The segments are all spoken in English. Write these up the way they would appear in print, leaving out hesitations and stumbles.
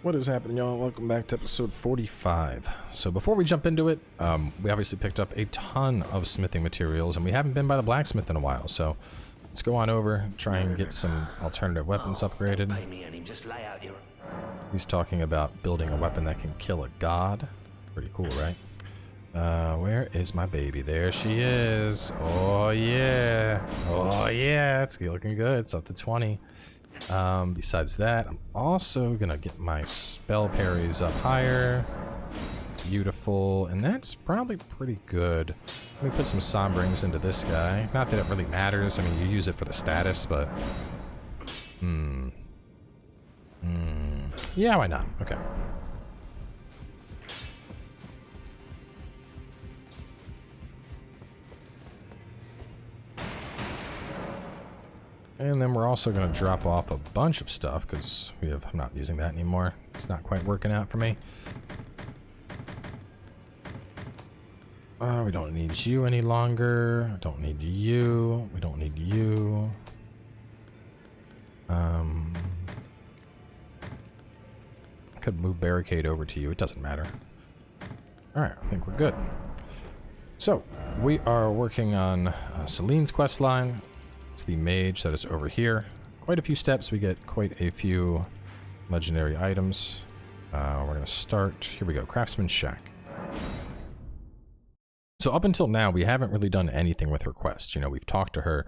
What is happening, y'all? Welcome back to episode 45. So before we jump into it, we obviously picked up a ton of smithing materials, and we haven't been by the blacksmith in a while, so let's go on over, try and get some alternative weapons upgraded. He's talking about building a weapon that can kill a god. Pretty cool, right? Where is my baby? There she is. Oh yeah. Oh yeah, it's looking good. It's up to 20. Besides that, I'm also gonna get my spell parries up higher. Beautiful, and that's probably pretty good. Let me put some sombrings into this guy. Not that it really matters. I mean, you use it for the status, but yeah, why not? Okay. And then we're also going to drop off a bunch of stuff because I'm not using that anymore. It's not quite working out for me. We don't need you any longer. Don't need you. We don't need you. I could move barricade over to you. It doesn't matter. Alright, I think we're good. So, we are working on Sellene's questline. It's the mage that is over here. Quite a few steps. We get quite a few legendary items. We're going to start. Here we go. Craftsman's Shack. So up until now, we haven't really done anything with her quest. You know, we've talked to her,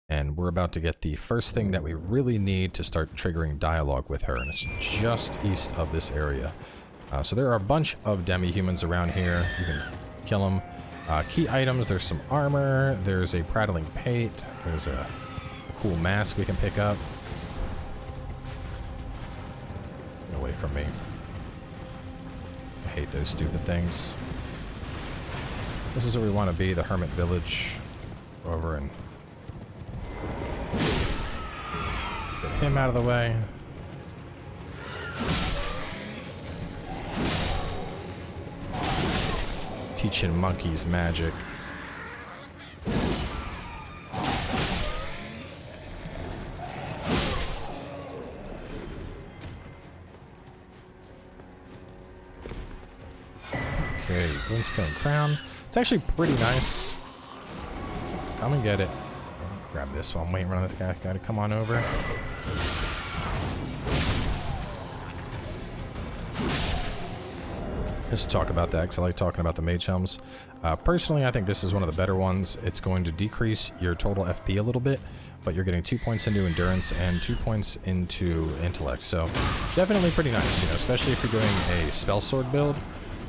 and we're about to get the first thing that we really need to start triggering dialogue with her, and it's just east of this area. So there are a bunch of demi-humans around here. You can kill them. Key items, there's some armor, there's a prattling pate, there's a cool mask we can pick up. Get away from me. I hate those stupid things. This is where we want to be, the Hermit Village. Go over and get him out of the way. Teaching monkeys magic. Okay, Glintstone Crown. It's actually pretty nice. Come and get it. Grab this while I'm waiting for this guy to come on over. Just to talk about that, because I like talking about the mage helms. Personally, I think this is one of the better ones. It's going to decrease your total FP a little bit, but you're getting 2 points into endurance and 2 points into intellect. So definitely pretty nice, you know, especially if you're doing a spell sword build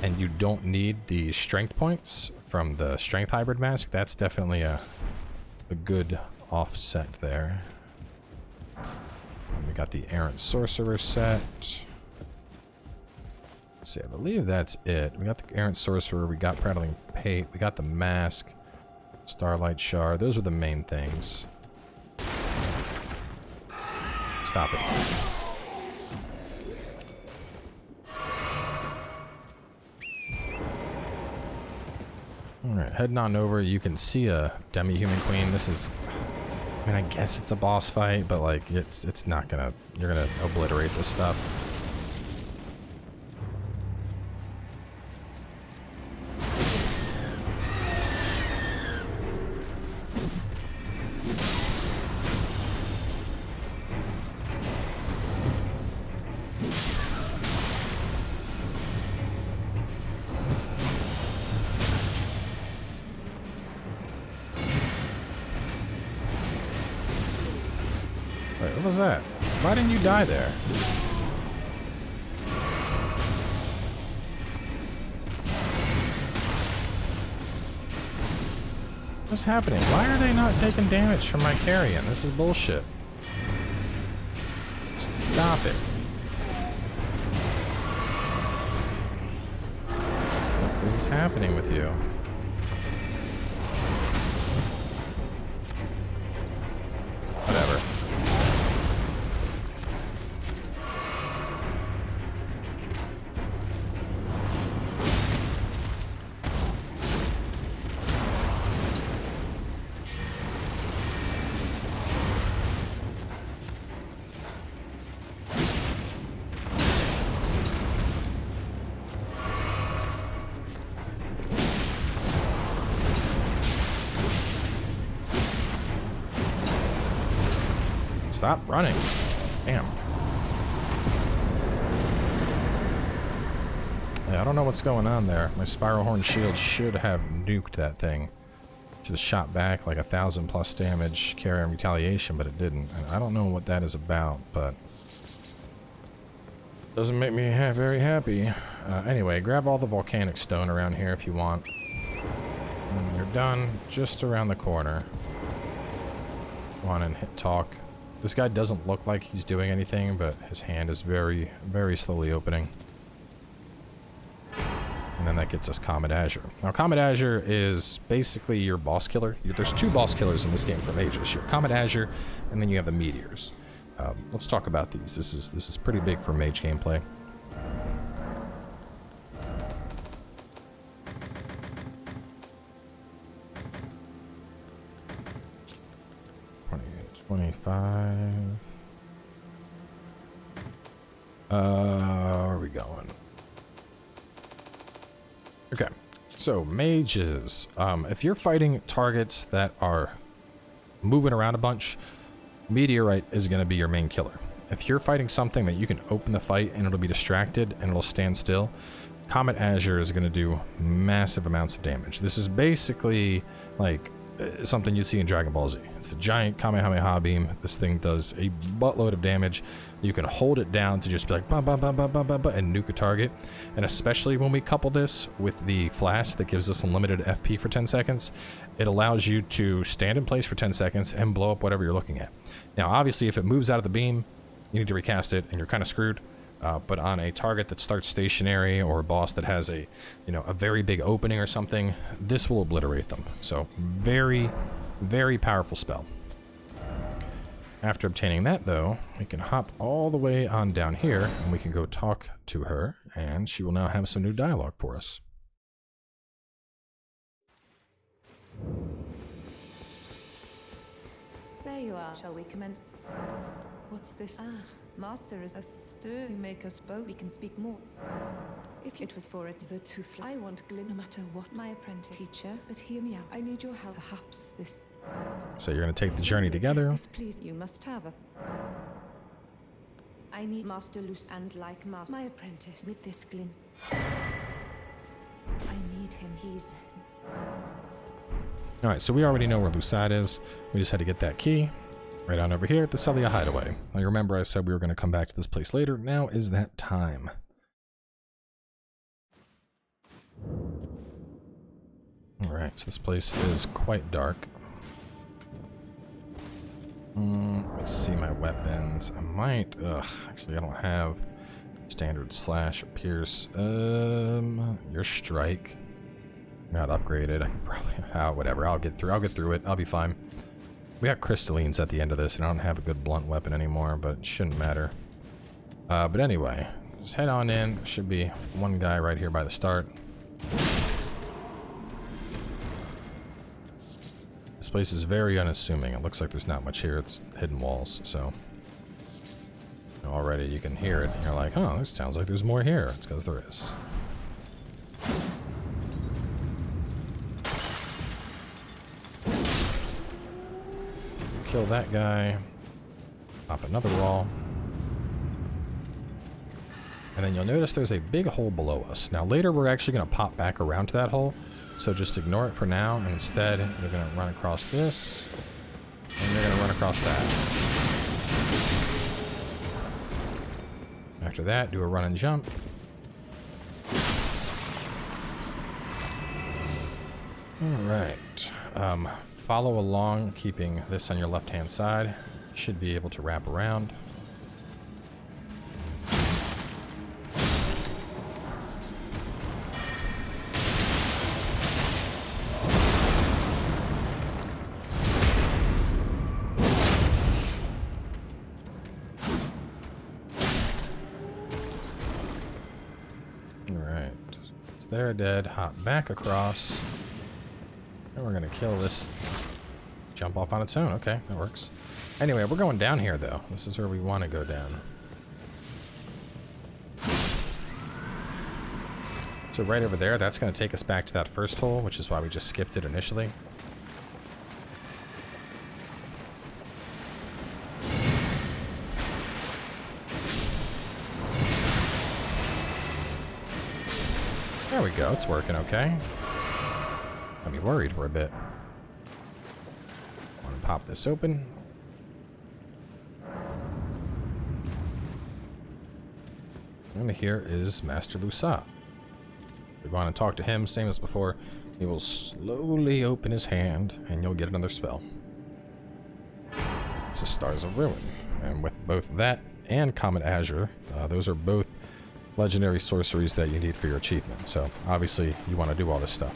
and you don't need the strength points from the strength hybrid mask. That's definitely a good offset there. And we got the errant sorcerer set. Let's see, I believe that's it. We got the errant sorcerer, we got prattling pate, we got the mask, starlight shard. Those are the main things. Stop it. Alright, heading on over, you can see a demi-human queen. This is, I mean, I guess it's a boss fight, but like, it's not gonna, you're gonna obliterate this stuff. Wait, what was that? Why didn't you die there? What's happening? Why are they not taking damage from my carrion? This is bullshit. Stop it. What is happening with you? Whatever. Stop running. Damn. Yeah, I don't know what's going on there. My Spiral Horn shield should have nuked that thing. Should have shot back like 1,000+ damage, carry on retaliation, but it didn't. And I don't know what that is about, but doesn't make me very happy. Anyway, grab all the volcanic stone around here if you want. And then when you're done, just around the corner, go on and hit talk. This guy doesn't look like he's doing anything, but his hand is very, very slowly opening. And then that gets us Comet Azure. Now, Comet Azure is basically your boss killer. There's 2 boss killers in this game for mages. Your Comet Azure, and then you have the meteors. Let's talk about these. This is pretty big for mage gameplay. $25. Where are we going? Okay, so mages. If you're fighting targets that are moving around a bunch, Meteorite is going to be your main killer. If you're fighting something that you can open the fight and it'll be distracted and it'll stand still, Comet Azure is going to do massive amounts of damage. This is basically like something you see in Dragon Ball Z. It's the giant Kamehameha beam. This thing does a buttload of damage. You can hold it down to just be like bum, bum, bum, bum, bum, bum, bum, and nuke a target. And especially when we couple this with the flash that gives us unlimited FP for 10 seconds, it allows you to stand in place for 10 seconds and blow up whatever you're looking at. Now, obviously, if it moves out of the beam, you need to recast it and you're kind of screwed. But on a target that starts stationary or a boss that has a, a very big opening or something, this will obliterate them. So very, very powerful spell. After obtaining that, though, we can hop all the way on down here and we can go talk to her, and she will now have some new dialogue for us. There you are. Shall we commence? What's this? Ah, Master is a stir. You make us both. We can speak more. If it was for it, the toothless. I want Glyn no matter what. My apprentice teacher, but hear me out. I need your help. Perhaps this. So you're going to take the journey together. Yes, please. You must have a. I need Master Luce and like Master. My apprentice. With this Glyn. I need him. He's. Alright, so we already know where Lucide is. We just had to get that key. Right on over here at the Celia Hideaway. Now, you remember I said we were going to come back to this place later. Now is that time. Alright, so this place is quite dark. Let's see my weapons. I might... actually, I don't have standard slash or pierce. Your strike. Not upgraded. I can probably... whatever. I'll get through it. I'll be fine. We got crystallines at the end of this, and I don't have a good blunt weapon anymore, but it shouldn't matter. But anyway, just head on in. There should be one guy right here by the start. This place is very unassuming. It looks like there's not much here. It's hidden walls, so... already you can hear it, and you're like, oh, this sounds like there's more here. It's because there is. Kill that guy, pop another wall, and then you'll notice there's a big hole below us. Now later we're actually going to pop back around to that hole, so just ignore it for now, and instead you're going to run across this, and you're going to run across that. After that, do a run and jump. Alright, follow along, keeping this on your left-hand side. Should be able to wrap around. Alright, so they're dead. Hop back across. And we're gonna kill this. Jump off on its own. Okay, that works. Anyway, we're going down here, though. This is where we want to go down. So right over there, that's going to take us back to that first hole, which is why we just skipped it initially. There we go, it's working okay. Got me worried for a bit. Want to pop this open. And here is Master Lusa. We're going to talk to him, same as before. He will slowly open his hand, and you'll get another spell. It's the Stars of Ruin. And with both that and Comet Azure, those are both legendary sorceries that you need for your achievement. So, obviously, you want to do all this stuff.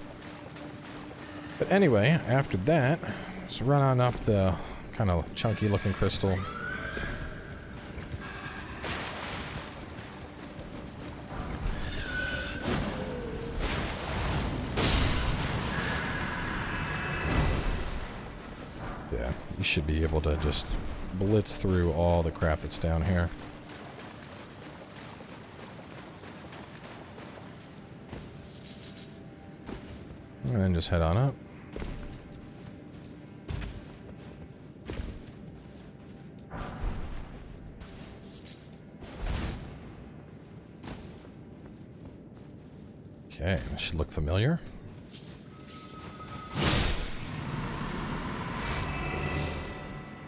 But anyway, after that, let's run on up the kind of chunky looking crystal. Yeah, you should be able to just blitz through all the crap that's down here. And then just head on up. Okay, that should look familiar.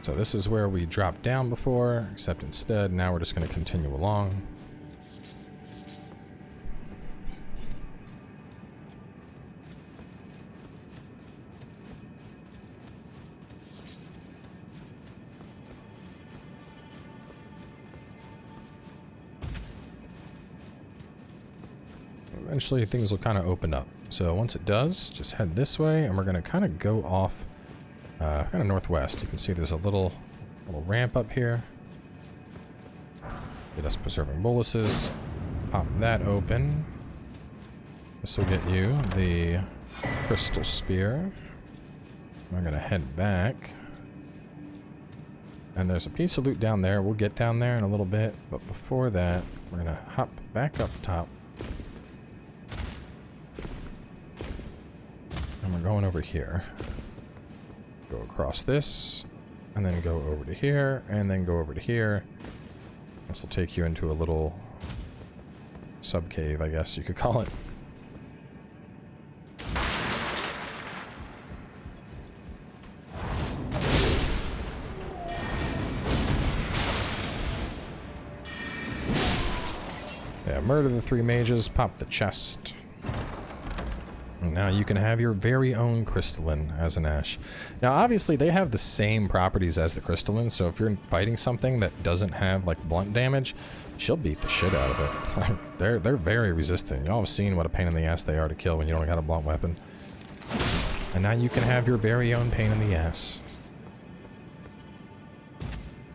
So this is where we dropped down before, except instead now we're just going to continue along. Eventually things will kind of open up. So once it does, just head this way, and we're going to kind of go off kind of northwest. You can see there's a little ramp up here. Get us Preserving Boluses. Pop that open. This will get you the Crystal Spear. We're going to head back. And there's a piece of loot down there. We'll get down there in a little bit. But before that, we're going to hop back up top. And we're going over here. Go across this, and then go over to here, and then go over to here. This will take you into a little sub-cave, I guess you could call it. Yeah, murder the 3 mages, pop the chest. And now you can have your very own crystalline as an Ash. Now obviously they have the same properties as the crystalline, so if you're fighting something that doesn't have like blunt damage, she'll beat the shit out of it. Like they're very resistant. Y'all have seen what a pain in the ass they are to kill when you don't got a blunt weapon. And now you can have your very own pain in the ass.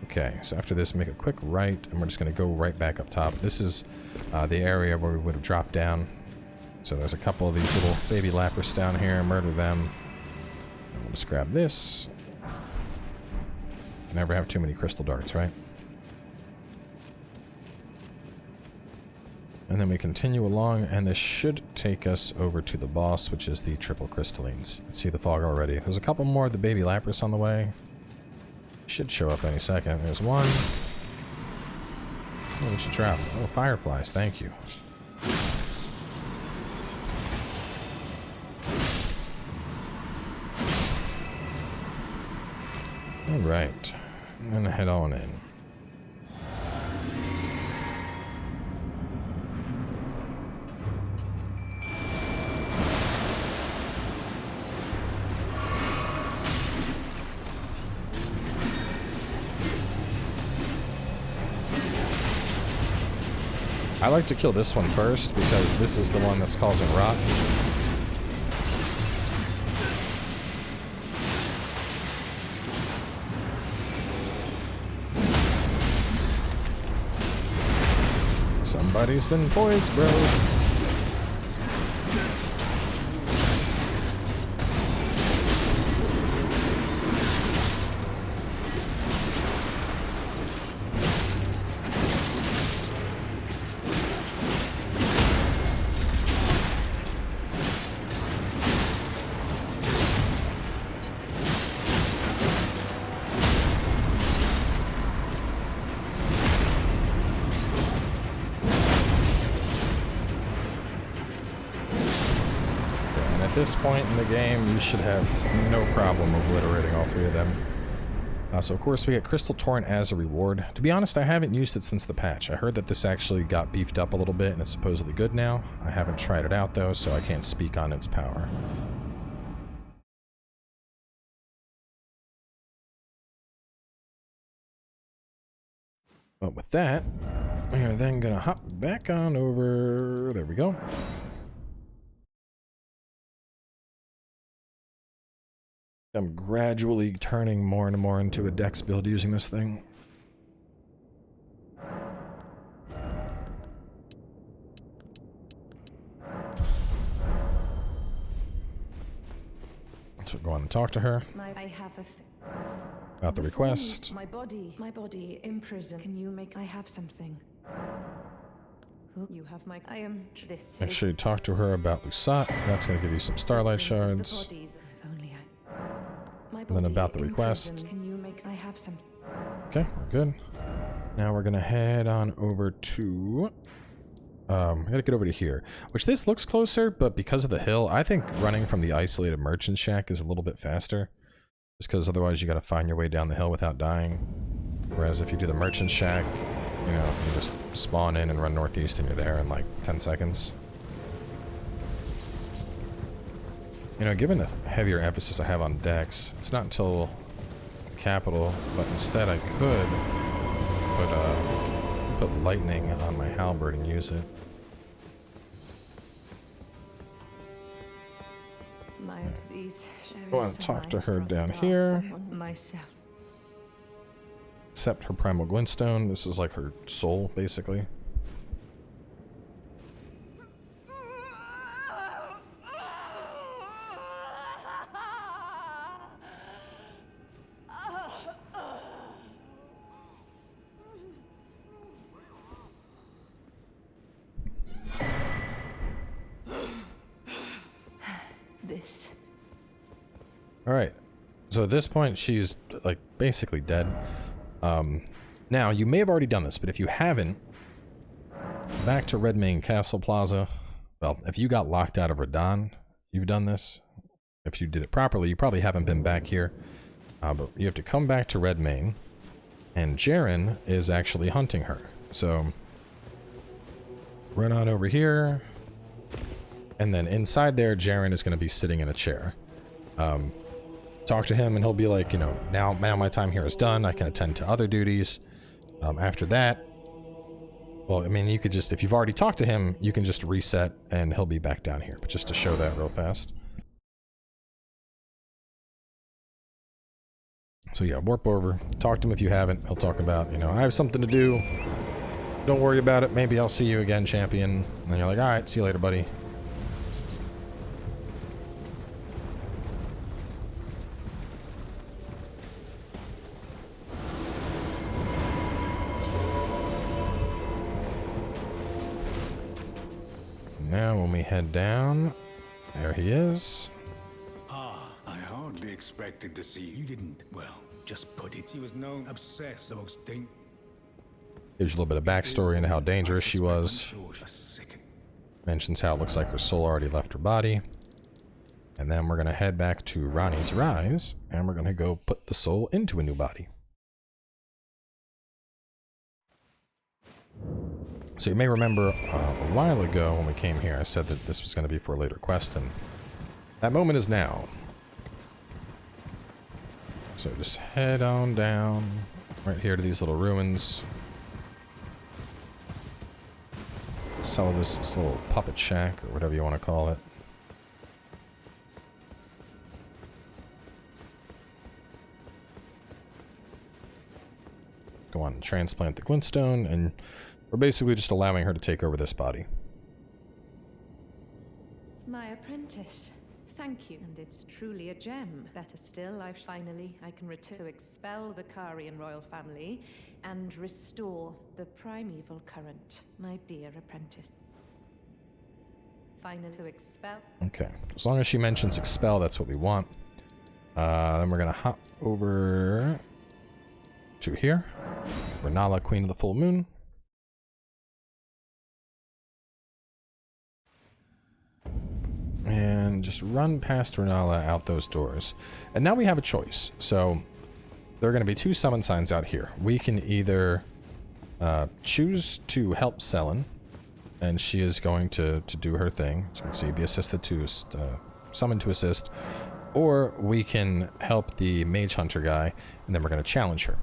Okay, so after this, make a quick right, and we're just going to go right back up top. This is the area where we would have dropped down. So there's a couple of these little baby lapras down here. Murder them. And we'll just grab this. Never have too many crystal darts, right? And then we continue along, and this should take us over to the boss, which is the triple crystallines. You can see the fog already. There's a couple more of the baby lapras on the way. Should show up any second. There's one. Oh, what you drop? Oh, fireflies. Thank you. Alright, I'm gonna head on in. I like to kill this one first because this is the one that's causing rot. Somebody's been poised, bro. this point in the game, you should have no problem obliterating all 3 of them. So of course we get Crystal Torrent as a reward. To be honest, I haven't used it since the patch. I heard that this actually got beefed up a little bit and it's supposedly good now. I haven't tried it out though, so I can't speak on its power. But with that, we are then gonna hop back on over. There we go. I'm gradually turning more and more into a dex build using this thing. So go on and talk to her I have about the request. My body imprisoned. Can you make? I have something. You have my. I am. This. Make sure you talk to her about Lusat. That's going to give you some starlight shards. And then about the request. Can you make? I have some. Okay, we're good. Now we're gonna head on over to. We gotta get over to here, which this looks closer, but because of the hill, I think running from the isolated merchant shack is a little bit faster. Just because otherwise you gotta find your way down the hill without dying. Whereas if you do the merchant shack, you know, you just spawn in and run northeast and you're there in like 10 seconds. You know, given the heavier emphasis I have on dex, it's not until capital, but instead I could put lightning on my halberd and use it. Go on and talk to her down here. Accept her primal glintstone. This is like her soul, basically. Alright, so at this point she's like basically dead. Now you may have already done this, but if you haven't, back to Redmane Castle Plaza. Well, if you got locked out of Radahn, you've done this. If you did it properly, you probably haven't been back here. But you have to come back to Redmane, and Jaren is actually hunting her. So run on over here, and then inside there, Jaren is going to be sitting in a chair. Talk to him and he'll be like, you know, now my time here is done. I can attend to other duties. After that, well, I mean, you could just, if you've already talked to him, you can just reset and he'll be back down here. But just to show that real fast. So yeah, warp over, talk to him if you haven't. He'll talk about, you know, I have something to do. Don't worry about it. Maybe I'll see you again, champion. And then you're like, all right, see you later, buddy. Now when we head down, there he is. Ah, I hardly expected to see you. You didn't, well, just put it. She was known obsessed, the most Gives you a little bit of backstory into how dangerous she was. Mentions how it looks like her soul already left her body. And then we're going to head back to Ranni's Rise, and we're going to go put the soul into a new body. So you may remember a while ago when we came here, I said that this was going to be for a later quest, and that moment is now. So just head on down right here to these little ruins. Sell this little puppet shack, or whatever you want to call it. Go on and transplant the glintstone, and we're basically just allowing her to take over this body. My apprentice. Thank you. And it's truly a gem. Better still, I can return to expel the Karian royal family and restore the primeval current. My dear apprentice. Finally to expel. Okay. As long as she mentions expel, that's what we want. Then we're gonna hop over to here. Renala, Queen of the Full Moon. And just run past Renala out those doors. And now we have a choice. So there are going to be 2 summon signs out here. We can either choose to help Sellen, and she is going to do her thing. As you can see, be assisted to summon to assist. Or we can help the Mage Hunter guy, and then we're going to challenge her.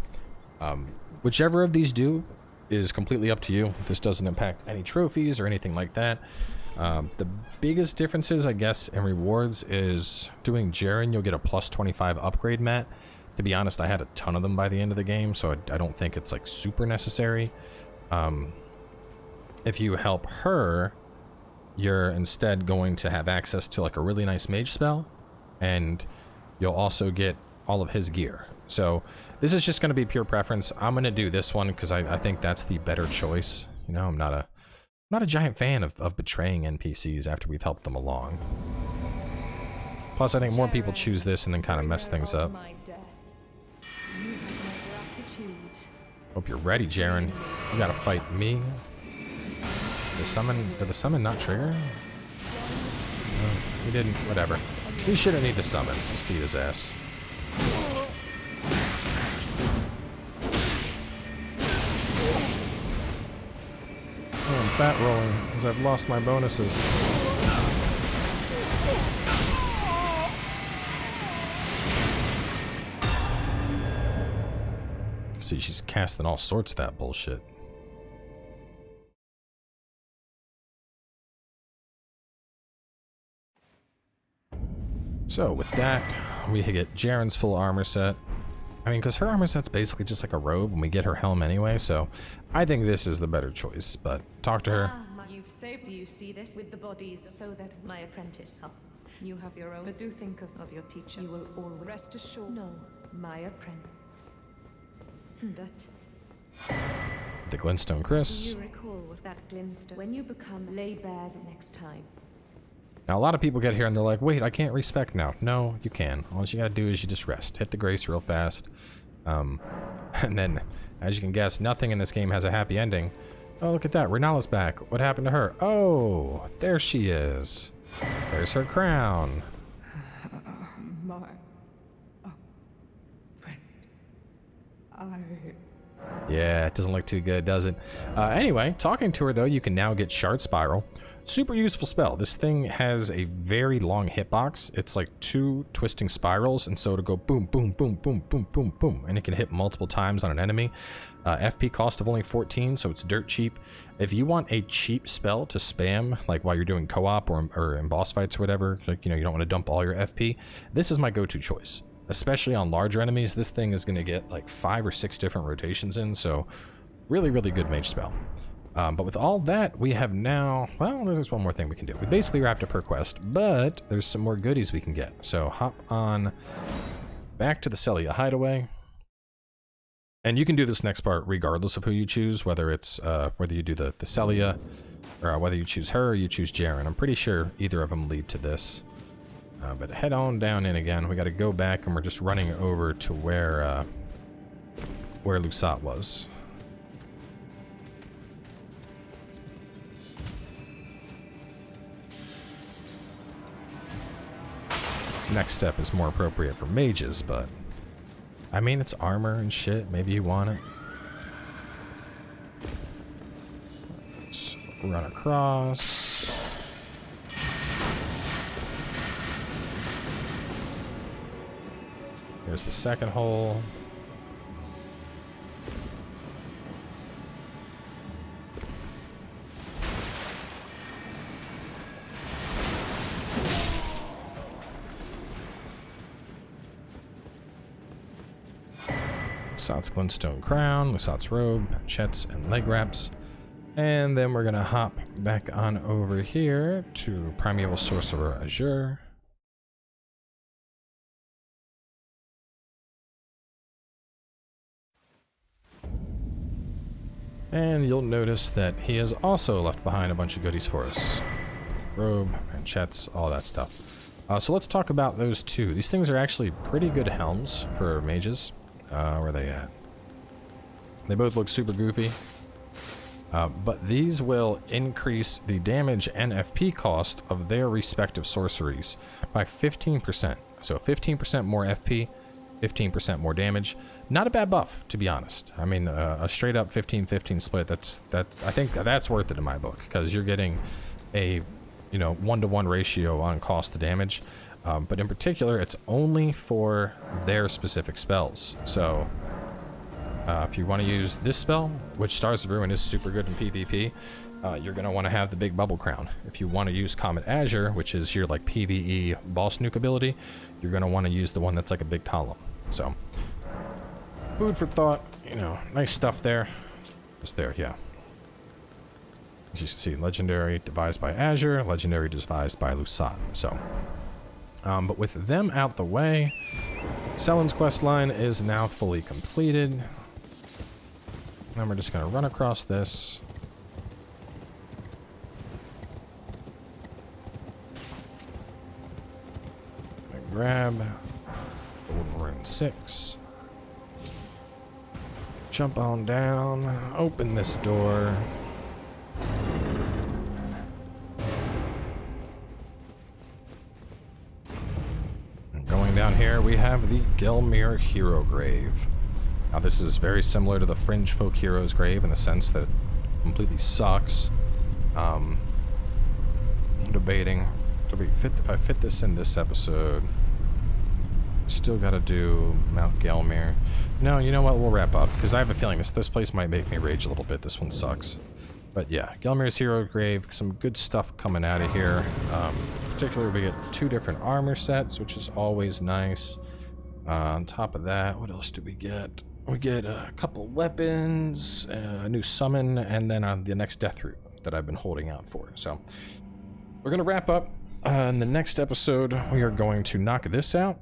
Whichever of these do is completely up to you. This doesn't impact any trophies or anything like that. The biggest differences, I guess, in rewards is doing Jaren, you'll get a plus 25 upgrade mat. To be honest, I had a ton of them by the end of the game, so I don't think it's like super necessary. If you help her, you're instead going to have access to like a really nice mage spell, and you'll also get all of his gear. So this is just going to be pure preference. I'm going to do this one because I think that's the better choice. You know, I'm not a giant fan of betraying NPCs after we've helped them along. Plus, I think more people choose this and then kind of mess things up. Hope you're ready, Jaren. You gotta fight me. Did the summon not trigger? No, he didn't. Whatever. He shouldn't need to summon. Just beat his ass. Oh, I'm fat rolling because I've lost my bonuses. See, she's casting all sorts of that bullshit. So with that, we get Jaren's full armor set. I mean, because her armor set's basically just like a robe, and we get her helm anyway, so I think this is the better choice, but talk to her. You've saved. Do you see this with the bodies so that my apprentice? You have your own. But do think of your teacher. You will all rest assured. No, my apprentice. But The Glintstone Chris. do you recall that glintstone when you become lay bare the next time? Now, a lot of people get here and they're like, wait, I can't respec now. No, you can. All you gotta do is you just rest. Hit the grace real fast. And then, as you can guess, nothing in this game has a happy ending. Oh, look at that. Renala's back. What happened to her? Oh, there she is. There's her crown. Yeah, it doesn't look too good, does it? Anyway, talking to her, though, you can now get Shard Spiral. Super useful spell. This thing has a very long hitbox. It's like 2 twisting spirals, and so to go boom, boom, boom, boom, boom, boom, boom, and it can hit multiple times on an enemy. FP cost of only 14, so it's dirt cheap. If you want a cheap spell to spam, like while you're doing co-op or in boss fights or whatever, like, you know, you don't want to dump all your FP, this is my go-to choice. Especially on larger enemies, this thing is going to get like 5 or 6 different rotations in, so really, really good mage spell. But with all that, we have now, well, there's one more thing we can do. We basically wrapped up her quest, but there's some more goodies we can get. So hop on back to the Celia hideaway. And you can do this next part regardless of who you choose, whether it's whether you do the Celia, or whether you choose her or you choose Jaren. I'm pretty sure either of them lead to this. But head on down in again. We got to go back, and we're just running over to where Lusat was. This next step is more appropriate for mages, but I mean, it's armor and shit. Maybe you want it. Let's run across. There's the second hole. Lusat's Glintstone Crown, Lusat's Robe, Chet's and Leg Wraps. And then we're gonna hop back on over here to Primeval Sorcerer Azure. And you'll notice that he has also left behind a bunch of goodies for us. Robe, manchettes, all that stuff. So let's talk about those two. These things are actually pretty good helms for mages. Where are they at? They both look super goofy. But these will increase the damage and FP cost of their respective sorceries by 15%. So 15% more FP, 15% more damage. Not a bad buff, to be honest. I mean, a straight up 15-15 split, I think that's worth it in my book, because you're getting a, you know, 1-to-1 ratio on cost to damage. But in particular, it's only for their specific spells. So if you want to use this spell, which Stars of Ruin is super good in PvP, you're going to want to have the big bubble crown. If you want to use Comet Azure, which is your like PvE boss nuke ability, you're going to want to use the one that's like a big column. So food for thought, you know, nice stuff there. Just there, yeah. As you can see, legendary devised by Azure, legendary devised by Lusat. So, but with them out the way, Sellen's questline is now fully completed. Then we're just going to run across this. Grab Golden Rune 6. Jump on down. Open this door. And going down here, we have the Gelmir Hero Grave. Now this is very similar to the Fringe Folk Hero's Grave in the sense that it completely sucks. Debating if I fit this in this episode. Still gotta do Mount Gelmir. No, you know what? We'll wrap up, because I have a feeling this place might make me rage a little bit. This one sucks. But yeah, Gelmir's Hero Grave, some good stuff coming out of here. Particularly, we get 2 different armor sets, which is always nice. On top of that, what else do we get? We get a couple weapons, a new summon, and then the next death root that I've been holding out for. So we're going to wrap up. In the next episode, we are going to knock this out.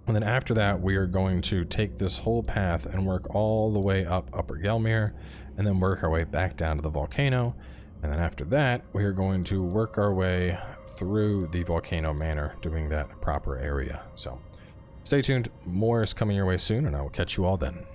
And then after that, we are going to take this whole path and work all the way up Upper Gelmir, and then work our way back down to the volcano. And then after that, we are going to work our way through the Volcano Manor, doing that proper area. So stay tuned. More is coming your way soon, and I will catch you all then.